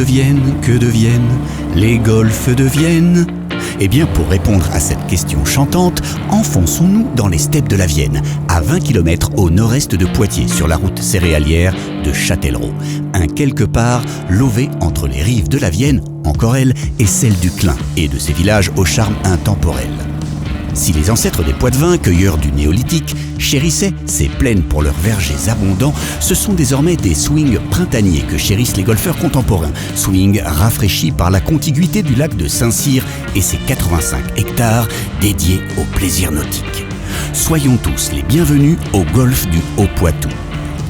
deviennent les golfs de Vienne? Eh bien, pour répondre à cette question chantante, enfonçons-nous dans les steppes de la Vienne, à 20 km au nord-est de Poitiers, sur la route céréalière de Châtellerault. Un quelque part lové entre les rives de la Vienne, encore elle, et celle du Clin, et de ces villages au charme intemporel. Si les ancêtres des Poitevins, cueilleurs du néolithique, chérissaient ces plaines pour leurs vergers abondants, ce sont désormais des swings printaniers que chérissent les golfeurs contemporains. Swings rafraîchis par la contiguïté du lac de Saint-Cyr et ses 85 hectares dédiés au plaisir nautique. Soyons tous les bienvenus au golfe du Haut-Poitou.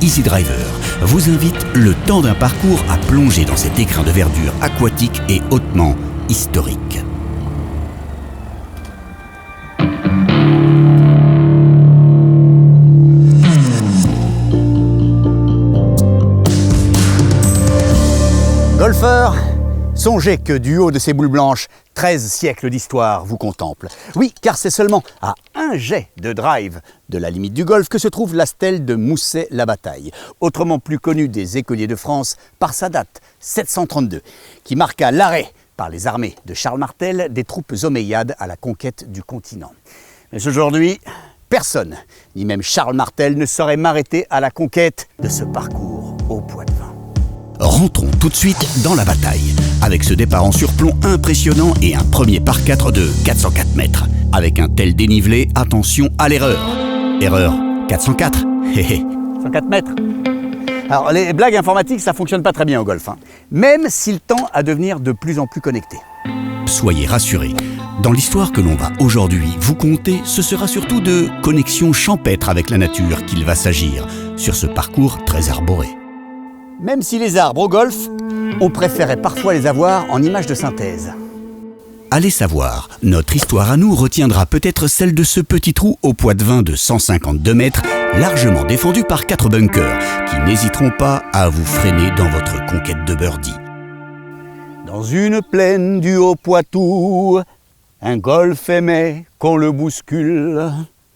Easy Driver vous invite, le temps d'un parcours, à plonger dans cet écrin de verdure aquatique et hautement historique. Golfeurs, songez que du haut de ces boules blanches, 13 siècles d'histoire vous contemplent. Oui, car c'est seulement à un jet de drive de la limite du golfe que se trouve la stèle de Mousset-la-Bataille, autrement plus connue des écoliers de France par sa date, 732, qui marqua l'arrêt par les armées de Charles Martel des troupes omeyyades à la conquête du continent. Mais aujourd'hui, personne, ni même Charles Martel, ne saurait m'arrêter à la conquête de ce parcours au Poitevin. Rentrons tout de suite dans la bataille, avec ce départ en surplomb impressionnant et un premier par 4 de 404 mètres. Avec un tel dénivelé, attention à l'erreur. Erreur 404. 104 mètres. Alors les blagues informatiques, ça fonctionne pas très bien au golf, même s'il tend à devenir de plus en plus connecté. Soyez rassurés, dans l'histoire que l'on va aujourd'hui vous conter, ce sera surtout de connexion champêtre avec la nature qu'il va s'agir, sur ce parcours très arboré. Même si les arbres au golf, on préférait parfois les avoir en images de synthèse. Allez savoir, notre histoire à nous retiendra peut-être celle de ce petit trou au Poitevin de 152 mètres, largement défendu par 4 bunkers, qui n'hésiteront pas à vous freiner dans votre conquête de birdie. Dans une plaine du Haut-Poitou, un golf aimait qu'on le bouscule.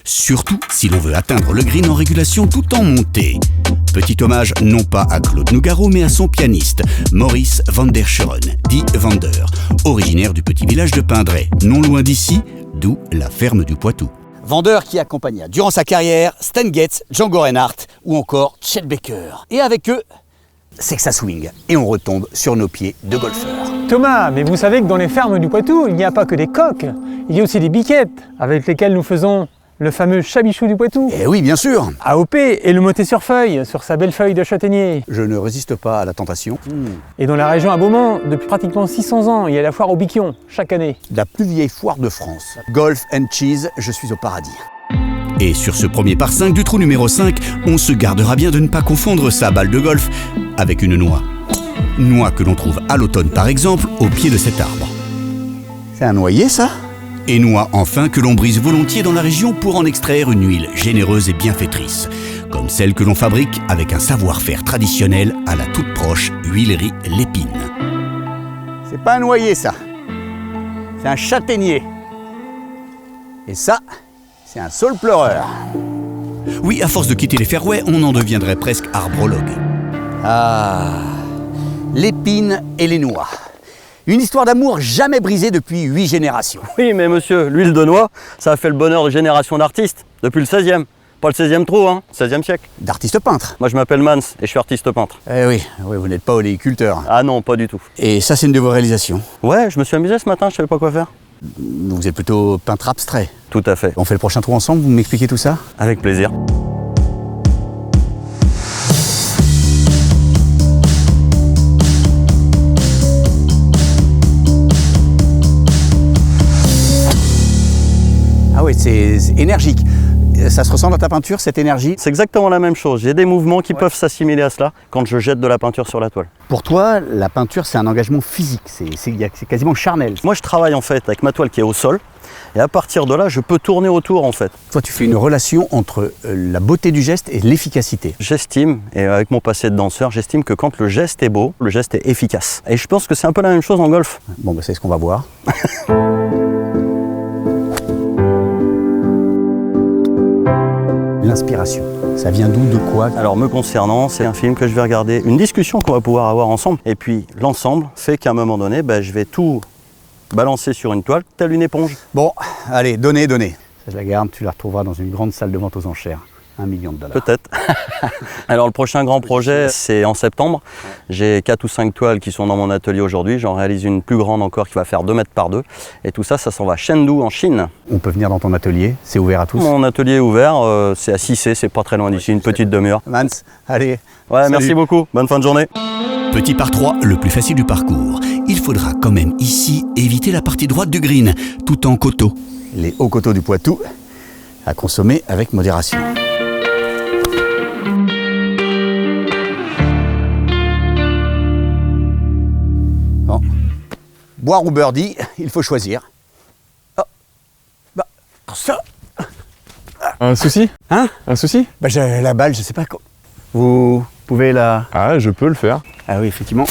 Surtout si l'on veut atteindre le green en régulation tout en montée. Petit hommage non pas à Claude Nougaro mais à son pianiste, Maurice van der Schuren, dit Vander, originaire du petit village de Pindray, non loin d'ici, d'où la ferme du Poitou. Vander qui accompagna durant sa carrière Stan Getz, Django Reinhardt ou encore Chet Baker. Et avec eux, c'est que ça swing et on retombe sur nos pieds de golfeurs. Thomas, mais vous savez que dans les fermes du Poitou, il n'y a pas que des coqs, il y a aussi des biquettes avec lesquelles nous faisons le fameux chabichou du Poitou. Eh oui, bien sûr. AOP et le motet sur feuille, sur sa belle feuille de châtaignier. Je ne résiste pas à la tentation. Et dans la région à Beaumont, depuis pratiquement 600 ans, il y a la foire au Biquion, chaque année. La plus vieille foire de France. Golf and cheese, je suis au paradis. Et sur ce premier par 5 du trou numéro 5, on se gardera bien de ne pas confondre sa balle de golf avec une noix. Noix que l'on trouve à l'automne par exemple, au pied de cet arbre. C'est un noyer ça ? Et noix enfin que l'on brise volontiers dans la région pour en extraire une huile généreuse et bienfaitrice, comme celle que l'on fabrique avec un savoir-faire traditionnel à la toute proche huilerie Lépine. C'est pas un noyer ça, c'est un châtaignier. Et ça, c'est un saule pleureur. Oui, à force de quitter les fairways, on en deviendrait presque arbrologue. Ah, l'épine et les noix. Une histoire d'amour jamais brisée depuis 8 générations. Oui, mais monsieur, l'huile de noix, ça a fait le bonheur de générations d'artistes, depuis le 16e. Pas le 16e trou, 16e siècle. D'artiste peintre. Moi, je m'appelle Mans et je suis artiste peintre. Eh oui, vous n'êtes pas oléiculteur. Ah non, pas du tout. Et ça, c'est une de vos réalisations. Ouais, je me suis amusé ce matin, je savais pas quoi faire. Vous êtes plutôt peintre abstrait. Tout à fait. On fait le prochain trou ensemble, vous m'expliquez tout ça ? Avec plaisir. Ah oui, c'est énergique. Ça se ressent dans ta peinture, cette énergie ? C'est exactement la même chose. J'ai des mouvements qui peuvent s'assimiler à cela quand je jette de la peinture sur la toile. Pour toi, la peinture, c'est un engagement physique, c'est quasiment charnel. Moi, je travaille en fait avec ma toile qui est au sol. Et à partir de là, je peux tourner autour en fait. Toi, tu fais une relation entre la beauté du geste et l'efficacité. J'estime, et avec mon passé de danseur, j'estime que quand le geste est beau, le geste est efficace. Et je pense que c'est un peu la même chose en golf. Bon, bah, c'est ce qu'on va voir. inspiration. Ça vient d'où, de quoi? Alors me concernant, c'est un film que je vais regarder, une discussion qu'on va pouvoir avoir ensemble. Et puis l'ensemble fait qu'à un moment donné, je vais tout balancer sur une toile, telle une éponge. Bon, allez, donnez. Ça, je la garde, tu la retrouveras dans une grande salle de vente aux enchères. $1 million. Peut-être. Alors le prochain grand projet, c'est en septembre. J'ai 4 ou 5 toiles qui sont dans mon atelier aujourd'hui. J'en réalise une plus grande encore qui va faire 2 mètres par 2. Et tout ça, ça s'en va à Chengdu en Chine. On peut venir dans ton atelier, c'est ouvert à tous. Mon atelier est ouvert, c'est à 6C, c'est pas très loin d'ici, une petite demi-heure. Mans, allez. Ouais, salut. merci beaucoup. Bonne fin de journée. Petit par 3, le plus facile du parcours. Il faudra quand même ici éviter la partie droite du green, tout en coteaux. Les hauts coteaux du Poitou, à consommer avec modération. Bon. Boire ou birdie, il faut choisir. Oh. Ça. Un souci? Hein? Un souci? J'ai la balle, je sais pas. Vous pouvez la... Ah, je peux le faire. Ah oui, effectivement.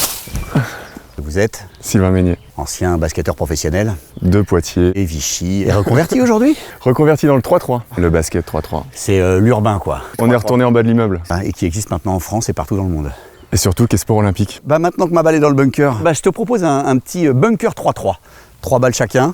Vous êtes Sylvain Meignier, ancien basketteur professionnel de Poitiers, et Vichy. Et reconverti aujourd'hui? reconverti dans le 3-3, le basket 3-3. C'est l'urbain, quoi. On est retourné en bas de l'immeuble. Et qui existe maintenant en France et partout dans le monde. Et surtout, qu'est sport olympique. Maintenant que ma balle est dans le bunker, je te propose un petit bunker 3-3. 3 balles chacun,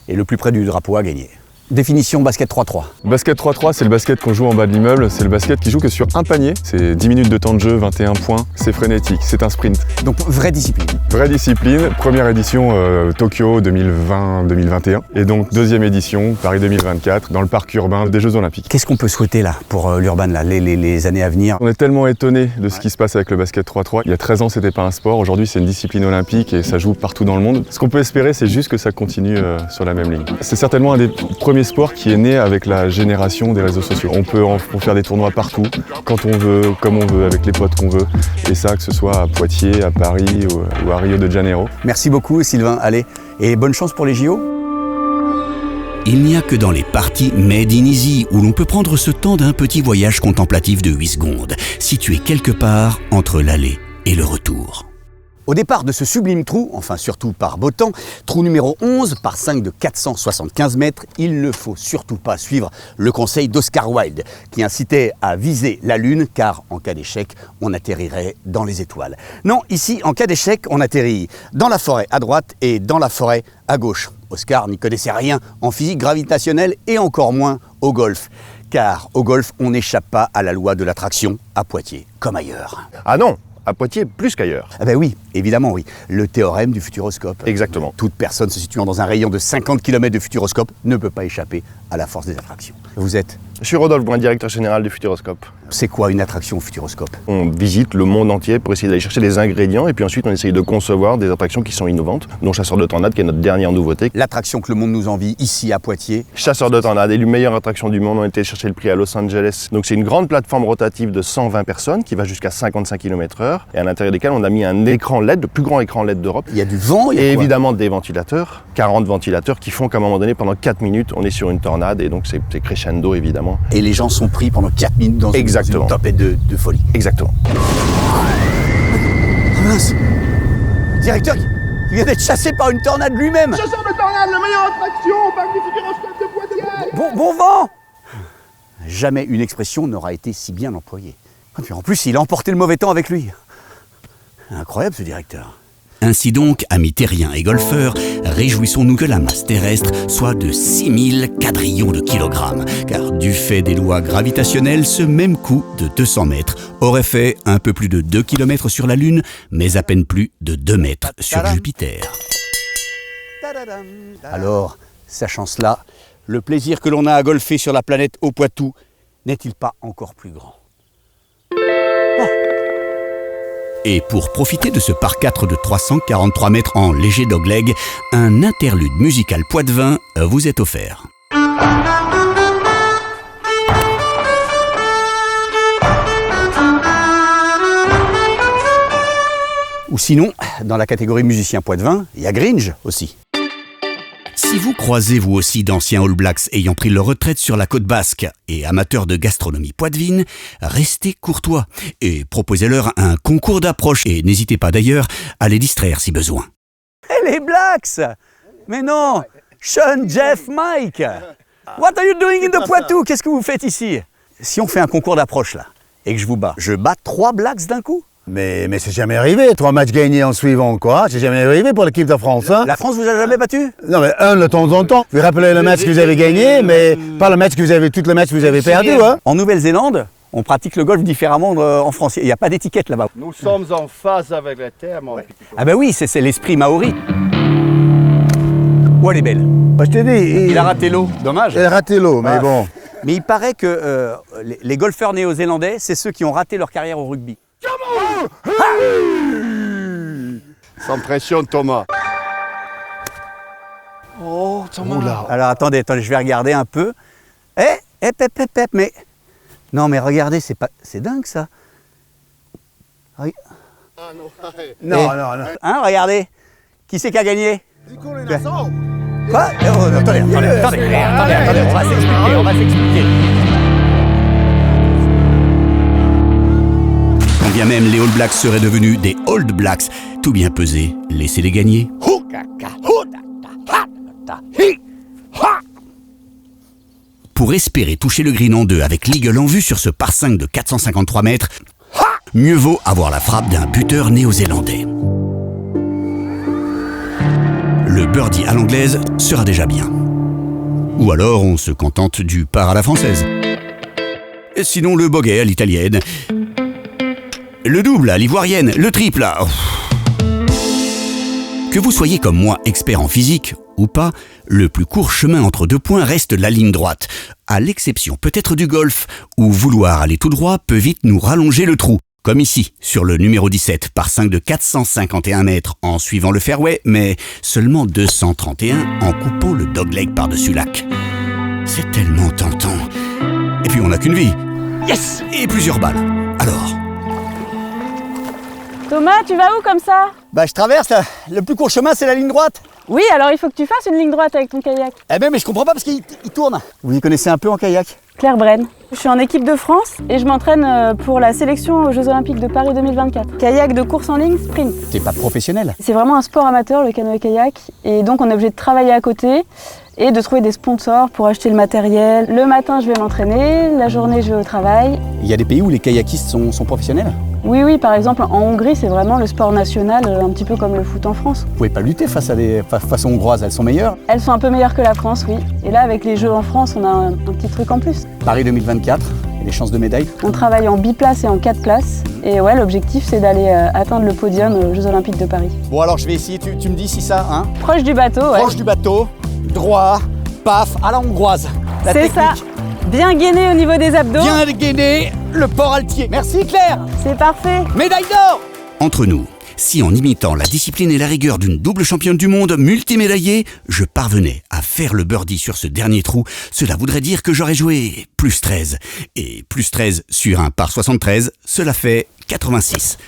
et le plus près du drapeau à gagner. Définition basket 3-3. Basket 3-3, c'est le basket qu'on joue en bas de l'immeuble. C'est le basket qui joue que sur un panier. C'est 10 minutes de temps de jeu, 21 points. C'est frénétique, c'est un sprint. Donc vraie discipline. Vraie discipline. Première édition Tokyo 2020-2021. Et donc deuxième édition, Paris 2024, dans le parc urbain des Jeux Olympiques. Qu'est-ce qu'on peut souhaiter là pour l'urban, là, les années à venir? On est tellement étonnés de ce qui se passe avec le basket 3-3. Il y a 13 ans, c'était pas un sport. Aujourd'hui, c'est une discipline olympique et ça joue partout dans le monde. Ce qu'on peut espérer, c'est juste que ça continue sur la même ligne. C'est certainement un des premiers sport qui est né avec la génération des réseaux sociaux. On peut faire des tournois partout, quand on veut, comme on veut, avec les potes qu'on veut. Et ça, que ce soit à Poitiers, à Paris ou à Rio de Janeiro. Merci beaucoup Sylvain, allez, et bonne chance pour les JO. Il n'y a que dans les parties Made in Easy où l'on peut prendre ce temps d'un petit voyage contemplatif de 8 secondes, situé quelque part entre l'aller et le retour. Au départ de ce sublime trou, enfin surtout par beau temps, trou numéro 11 par 5 de 475 mètres, il ne faut surtout pas suivre le conseil d'Oscar Wilde qui incitait à viser la Lune car en cas d'échec, on atterrirait dans les étoiles. Non, ici, en cas d'échec, on atterrit dans la forêt à droite et dans la forêt à gauche. Oscar n'y connaissait rien en physique gravitationnelle et encore moins au golf. Car au golf, on n'échappe pas à la loi de l'attraction à Poitiers, comme ailleurs. Ah non, à Poitiers plus qu'ailleurs. Ah ben oui, évidemment oui. Le théorème du futuroscope. Exactement. Toute personne se situant dans un rayon de 50 km de futuroscope ne peut pas échapper à la force des attractions. Vous êtes? Je suis Rodolphe Brun, directeur général du Futuroscope. C'est quoi une attraction au futuroscope? On visite le monde entier pour essayer d'aller chercher des ingrédients et puis ensuite on essaye de concevoir des attractions qui sont innovantes, dont Chasseur de Tornades qui est notre dernière nouveauté. L'attraction que le monde nous envie ici à Poitiers. Chasseur de Tornades, élue meilleure attraction du monde, on a été chercher le prix à Los Angeles. Donc c'est une grande plateforme rotative de 120 personnes qui va jusqu'à 55 km/h et à l'intérieur desquelles on a mis un écran LED, le plus grand écran LED d'Europe. Il y a du vent, il y a Et quoi? évidemment des ventilateurs, 40 ventilateurs qui font qu'à un moment donné, pendant 4 minutes, on est sur une tornade et donc c'est crescendo évidemment. Et les gens sont pris pendant 4 minutes dans Exactement. une tempête de folie. Exactement. Oh mince! Directeur qui vient d'être chassé par une tornade lui-même! Chasseur de tornades, la meilleure attraction au parc du Futuroscope de Poitiers. Bon vent! Jamais une expression n'aura été si bien employée. Et puis en plus, il a emporté le mauvais temps avec lui. Incroyable ce directeur. Ainsi donc, amis terriens et golfeurs, réjouissons-nous que la masse terrestre soit de 6000 quadrillions de kilogrammes, car du fait des lois gravitationnelles, ce même coup de 200 mètres aurait fait un peu plus de 2 km sur la Lune, mais à peine plus de 2 mètres sur Jupiter. Alors, sachant cela, le plaisir que l'on a à golfer sur la planète au Poitou n'est-il pas encore plus grand? Et pour profiter de ce par 4 de 343 mètres en léger dogleg, un interlude musical poitevin vous est offert. Ou sinon, dans la catégorie musicien poitevin, il y a Gringe aussi. Si vous croisez vous aussi d'anciens All Blacks ayant pris leur retraite sur la côte basque et amateurs de gastronomie poitevine, restez courtois et proposez-leur un concours d'approche et n'hésitez pas d'ailleurs à les distraire si besoin. Et les Blacks! Mais non! Sean, Jeff, Mike! What are you doing in the Poitou? Qu'est-ce que vous faites ici? si on fait un concours d'approche là, et que je vous bats, je bats 3 Blacks d'un coup? Mais c'est jamais arrivé, 3 matchs gagnés en suivant, quoi. C'est jamais arrivé pour l'équipe de France, hein. La France vous a jamais battu? Non, mais un de temps en temps. Vous rappelez le match que vous avez gagné, mais pas le match que vous avez, tout le match que vous avez perdu, hein. En Nouvelle-Zélande, on pratique le golf différemment en France. Il n'y a pas d'étiquette là-bas. Nous sommes en phase avec la terre, mon petit copain. Ah ben oui, c'est l'esprit maori. Oh, elle est belle. Bah, je t'ai dit, Il a raté l'eau, dommage. il a raté l'eau, mais Ah. bon. Mais il paraît que les golfeurs néo-zélandais, c'est ceux qui ont raté leur carrière au rugby. Sans pression, Thomas. Oh, Thomas. Alors attendez, je vais regarder un peu. Mais... Non, mais regardez, c'est dingue ça. Non. Hein, regardez. Qui c'est qui a gagné? Quoi? Attendez, on va s'expliquer. Quand bien même les All Blacks seraient devenus des Old Blacks, tout bien pesé, laissez-les gagner. Pour espérer toucher le green en 2 avec l'eagle en vue sur ce par 5 de 453 mètres, mieux vaut avoir la frappe d'un buteur néo-zélandais. Le birdie à l'anglaise sera déjà bien. Ou alors on se contente du par à la française. Et sinon le bogey à l'italienne. Le double à l'ivoirienne, le triple à... Que vous soyez comme moi expert en physique ou pas, le plus court chemin entre 2 points reste la ligne droite. À l'exception peut-être du golf, où vouloir aller tout droit peut vite nous rallonger le trou. Comme ici, sur le numéro 17, par 5 de 451 mètres en suivant le fairway, mais seulement 231 en coupant le dogleg par-dessus lac. C'est tellement tentant. Et puis on n'a qu'une vie. Yes! Et plusieurs balles. Alors... Thomas, tu vas où comme ça? Bah je traverse, là. Le plus court chemin c'est la ligne droite. Oui, alors il faut que tu fasses une ligne droite avec ton kayak. Eh ben mais je comprends pas parce qu'il tourne. Vous y connaissez un peu en kayak? Claire Brenne. Je suis en équipe de France et je m'entraîne pour la sélection aux Jeux Olympiques de Paris 2024. Kayak de course en ligne, sprint. T'es pas professionnel? C'est vraiment un sport amateur, le canoë-kayak, et donc on est obligé de travailler à côté et de trouver des sponsors pour acheter le matériel. Le matin, je vais m'entraîner, la journée, je vais au travail. Il y a des pays où les kayakistes sont professionnels? Oui, par exemple, en Hongrie, c'est vraiment le sport national, un petit peu comme le foot en France. Vous pouvez pas lutter face aux Hongroises, elles sont meilleures? Elles sont un peu meilleures que la France, oui. Et là, avec les Jeux en France, on a un petit truc en plus. Paris 2024, et les chances de médaille? On travaille en biplace et en 4 places. Et ouais, l'objectif, c'est d'aller atteindre le podium aux Jeux Olympiques de Paris. Bon alors je vais essayer, tu me dis si ça, hein? Proche du bateau, ouais. Proche du bateau, droit, paf, à la hongroise. La c'est technique. ça. Bien gainé au niveau des abdos. Bien gainé, le port altier. Merci Claire. C'est parfait. Médaille d'or. Entre nous, si en imitant la discipline et la rigueur d'une double championne du monde multimédaillée, je parvenais à faire le birdie sur ce dernier trou, cela voudrait dire que j'aurais joué plus 13. Et plus 13 sur un par 73, cela fait 86.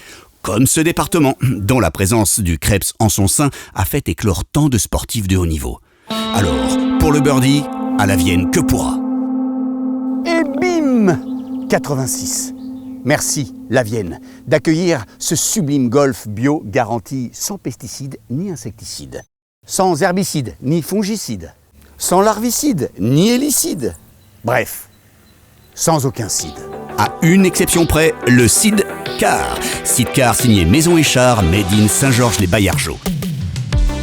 Comme ce département, dont la présence du Krebs en son sein a fait éclore tant de sportifs de haut niveau. Alors, pour le birdie, à la Vienne que pourra. Et bim 86. Merci, la Vienne, d'accueillir ce sublime golf bio garanti sans pesticides ni insecticides, sans herbicides ni fongicides, sans larvicides ni hélicides. Bref, sans aucun cide. À une exception près, le Sidcar. Sidcar signé Maison Échard, made in Saint-Georges-les-Baillargeaux.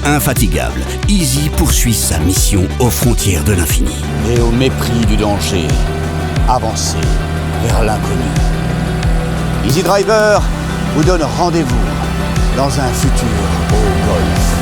Infatigable, Easy poursuit sa mission aux frontières de l'infini. Et au mépris du danger, avancez vers l'inconnu. Easy Driver vous donne rendez-vous dans un futur au golf.